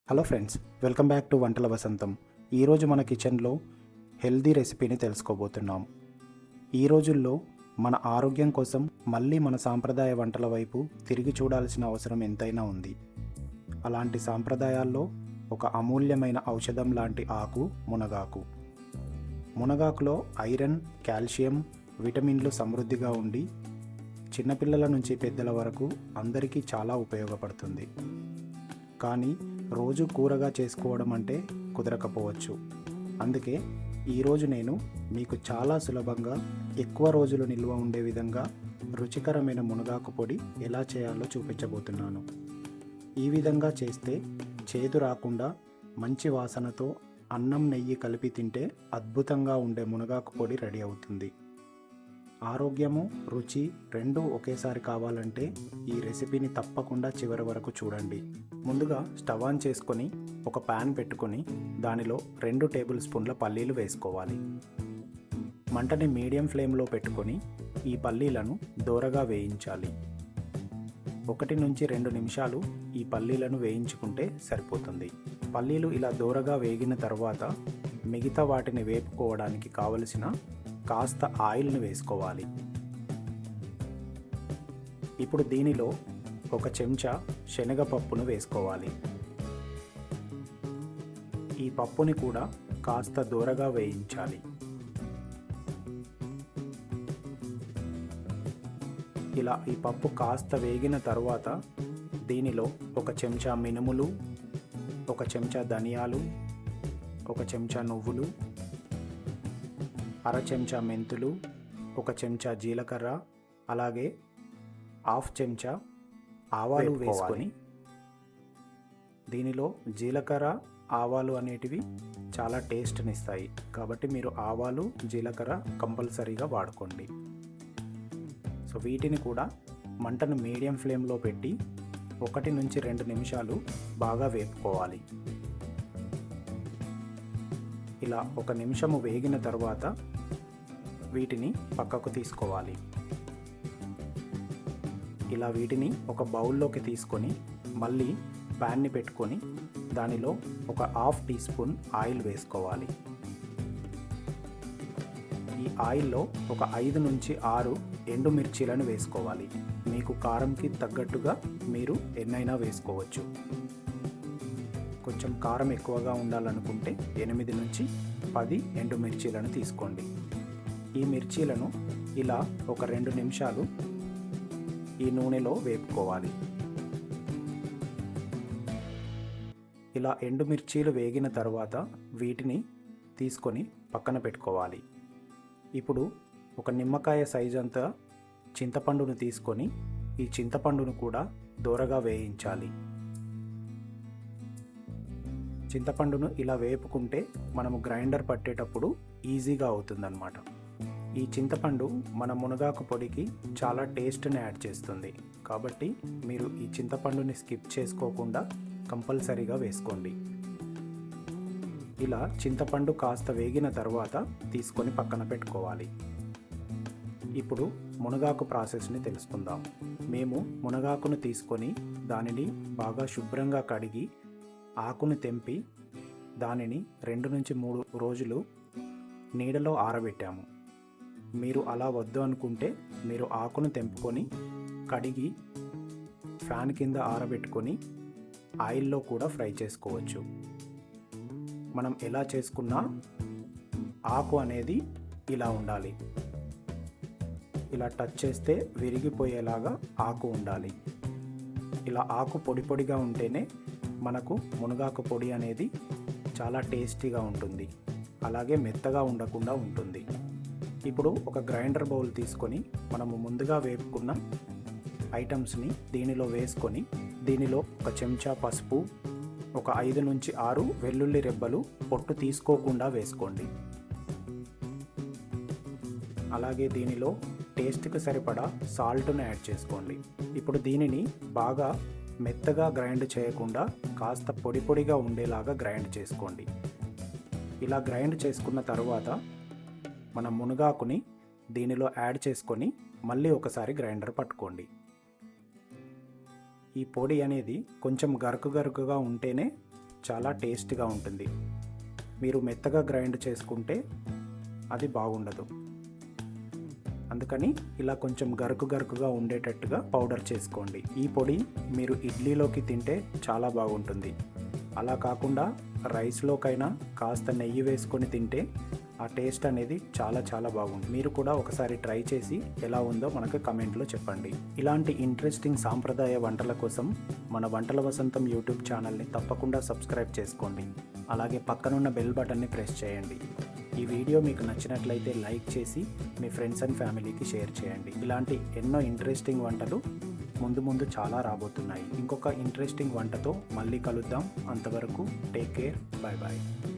Hello friends, welcome back to వంటల వసంతం. ఈరోజు మన కిచెన్లో హెల్దీ రెసిపీని తెలుసుకోబోతున్నాం. ఈ రోజుల్లో మన ఆరోగ్యం కోసం మళ్ళీ మన సాంప్రదాయ వంటల వైపు తిరిగి చూడాల్సిన అవసరం ఎంతైనా ఉంది. అలాంటి సాంప్రదాయాల్లో ఒక అమూల్యమైన ఔషధం లాంటి ఆకు మునగాకు. మునగాకులో ఐరన్, కాల్షియం, విటమిన్లు సమృద్ధిగా ఉండి చిన్నపిల్లల నుంచి పెద్దల వరకు అందరికీ చాలా ఉపయోగపడుతుంది. కానీ రోజు కూరగా చేసుకోవడం అంటే కుదరకపోవచ్చు. అందుకే ఈరోజు నేను మీకు చాలా సులభంగా ఎక్కువ రోజులు నిల్వ ఉండే విధంగా రుచికరమైన మునగాకు పొడి ఎలా చేయాలో చూపించబోతున్నాను. ఈ విధంగా చేస్తే చేదు రాకుండా మంచి వాసనతో అన్నం, నెయ్యి కలిపి తింటే అద్భుతంగా ఉండే మునగాకు పొడి రెడీ అవుతుంది. ఆరోగ్యము, రుచి రెండూ ఒకేసారి కావాలంటే ఈ రెసిపీని తప్పకుండా చివరి వరకు చూడండి. ముందుగా స్టవ్ ఆన్ చేసుకొని ఒక ప్యాన్ పెట్టుకొని దానిలో 2 టేబుల్ స్పూన్ల పల్లీలు వేసుకోవాలి. మంటని మీడియం ఫ్లేమ్లో పెట్టుకొని ఈ పల్లీలను దోరగా వేయించాలి. 1 నుంచి 2 నిమిషాలు ఈ పల్లీలను వేయించుకుంటే సరిపోతుంది. పల్లీలు ఇలా దోరగా వేగిన తర్వాత మిగతా వాటిని వేపుకోవడానికి కావలసిన కాస్త ఆయిల్ని వేసుకోవాలి. ఇప్పుడు దీనిలో 1 చెంచా శనగపప్పును వేసుకోవాలి. ఈ పప్పుని కూడా కాస్త దూరగా వేయించాలి. ఇలా ఈ పప్పు కాస్త వేగిన తర్వాత దీనిలో 1 చెంచా మినుములు, 1 చెంచా ధనియాలు, 1 చెంచా నువ్వులు, 1/2 చెంచా మెంతులు, 1 చెంచా జీలకర్ర, అలాగే 1/2 చెంచా ఆవాలు వేసుకొని, దీనిలో జీలకర్ర, ఆవాలు అనేటివి చాలా టేస్ట్ని ఇస్తాయి కాబట్టి మీరు ఆవాలు, జీలకర్ర కంపల్సరీగా వాడుకోండి. సో వీటిని కూడా మంటను మీడియం ఫ్లేమ్లో పెట్టి 1 నుంచి 2 నిమిషాలు బాగా వేపుకోవాలి. ఇలా 1 నిమిషము వేగిన తర్వాత వీటిని పక్కకు తీసుకోవాలి. ఇలా వీటిని ఒక బౌల్లోకి తీసుకొని మళ్ళీ ప్యాన్ని పెట్టుకొని దానిలో 1/2 టీ స్పూన్ ఆయిల్ వేసుకోవాలి. ఈ ఆయిల్లో 5 నుంచి 6 ఎండుమిర్చీలను వేసుకోవాలి. మీకు కారంకి తగ్గట్టుగా మీరు ఎన్నైనా వేసుకోవచ్చు. కొంచెం కారం ఎక్కువగా ఉండాలనుకుంటే 8 నుంచి 10 ఎండుమిర్చీలను తీసుకోండి. ఈ మిర్చీలను ఇలా 2 నిమిషాలు ఈ నూనెలో వేపుకోవాలి. ఇలా ఎండుమిర్చీలు వేగిన తర్వాత వీటిని తీసుకొని పక్కన పెట్టుకోవాలి. ఇప్పుడు 1 నిమ్మకాయ సైజు అంత చింతపండును తీసుకొని ఈ చింతపండును కూడా దోరగా వేయించాలి. చింతపండును ఇలా వేపుకుంటే మనము గ్రైండర్ పట్టేటప్పుడు ఈజీగా అవుతుందన్నమాట. ఈ చింతపండు మన మునగాకు పొడికి చాలా టేస్ట్ని యాడ్ చేస్తుంది కాబట్టి మీరు ఈ చింతపండుని స్కిప్ చేసుకోకుండా కంపల్సరీగా వేసుకోండి. ఇలా చింతపండు కాస్త వేగిన తర్వాత తీసుకొని పక్కన పెట్టుకోవాలి. ఇప్పుడు మునగాకు ప్రాసెస్ని తెలుసుకుందాం. మేము మునగాకును తీసుకొని దానిని బాగా శుభ్రంగా కడిగి ఆకును తెంపి దానిని 2 నుంచి 3 రోజులు నీడలో ఆరబెట్టాము. మీరు అలా వద్దు అనుకుంటే మీరు ఆకును తెంపుకొని కడిగి ఫ్యాన్ కింద ఆరబెట్టుకొని ఆయిల్లో కూడా ఫ్రై చేసుకోవచ్చు. మనం ఎలా చేసుకున్నా ఆకు అనేది ఇలా ఉండాలి. ఇలా టచ్ చేస్తే విరిగిపోయేలాగా ఆకు ఉండాలి. ఇలా ఆకు పొడి పొడిగా ఉంటేనే మనకు మునగాకు పొడి అనేది చాలా టేస్టీగా ఉంటుంది, అలాగే మెత్తగా ఉండకుండా ఉంటుంది. ఇప్పుడు ఒక గ్రైండర్ బౌల్ తీసుకొని మనము ముందుగా వేపుకున్న ఐటమ్స్ని దీనిలో వేసుకొని దీనిలో 1 చెంచా పసుపు, 5 నుంచి 6 వెల్లుల్లి రెబ్బలు పొట్టు తీసుకోకుండా వేసుకోండి. అలాగే దీనిలో టేస్ట్కి సరిపడా సాల్ట్ను యాడ్ చేసుకోండి. ఇప్పుడు దీనిని బాగా మెత్తగా గ్రైండ్ చేయకుండా కాస్త పొడి పొడిగా ఉండేలాగా గ్రైండ్ చేసుకోండి. ఇలా గ్రైండ్ చేసుకున్న తర్వాత మన మునగాకుని దీనిలో యాడ్ చేసుకొని మళ్ళీ ఒకసారి గ్రైండర్ పట్టుకోండి. ఈ పొడి అనేది కొంచెం గరుకుగా ఉంటేనే చాలా టేస్ట్గా ఉంటుంది. మీరు మెత్తగా గ్రైండ్ చేసుకుంటే అది బాగుండదు. అందుకని ఇలా కొంచెం గరుకుగా ఉండేటట్టుగా పౌడర్ చేసుకోండి. ఈ పొడి మీరు ఇడ్లీలోకి తింటే చాలా బాగుంటుంది. అలా కాకుండా రైస్లోకైనా కాస్త నెయ్యి వేసుకొని తింటే ఆ టేస్ట్ అనేది చాలా బాగుంది. మీరు కూడా ఒకసారి ట్రై చేసి ఎలా ఉందో మనకు కమెంట్లో చెప్పండి. ఇలాంటి ఇంట్రెస్టింగ్ సాంప్రదాయ వంటల కోసం మన వంటల వసంతం యూట్యూబ్ ఛానల్ని తప్పకుండా సబ్స్క్రైబ్ చేసుకోండి. అలాగే పక్కనున్న బెల్ బటన్ని ప్రెస్ చేయండి. ఈ వీడియో మీకు నచ్చినట్లయితే లైక్ చేసి మీ ఫ్రెండ్స్ అండ్ ఫ్యామిలీకి షేర్ చేయండి. ఇలాంటి ఎన్నో ఇంట్రెస్టింగ్ వంటలు ముందు చాలా రాబోతున్నాయి. ఇంకొక ఇంట్రెస్టింగ్ వంటతో మళ్ళీ కలుద్దాం. అంతవరకు టేక్ కేర్. బాయ్.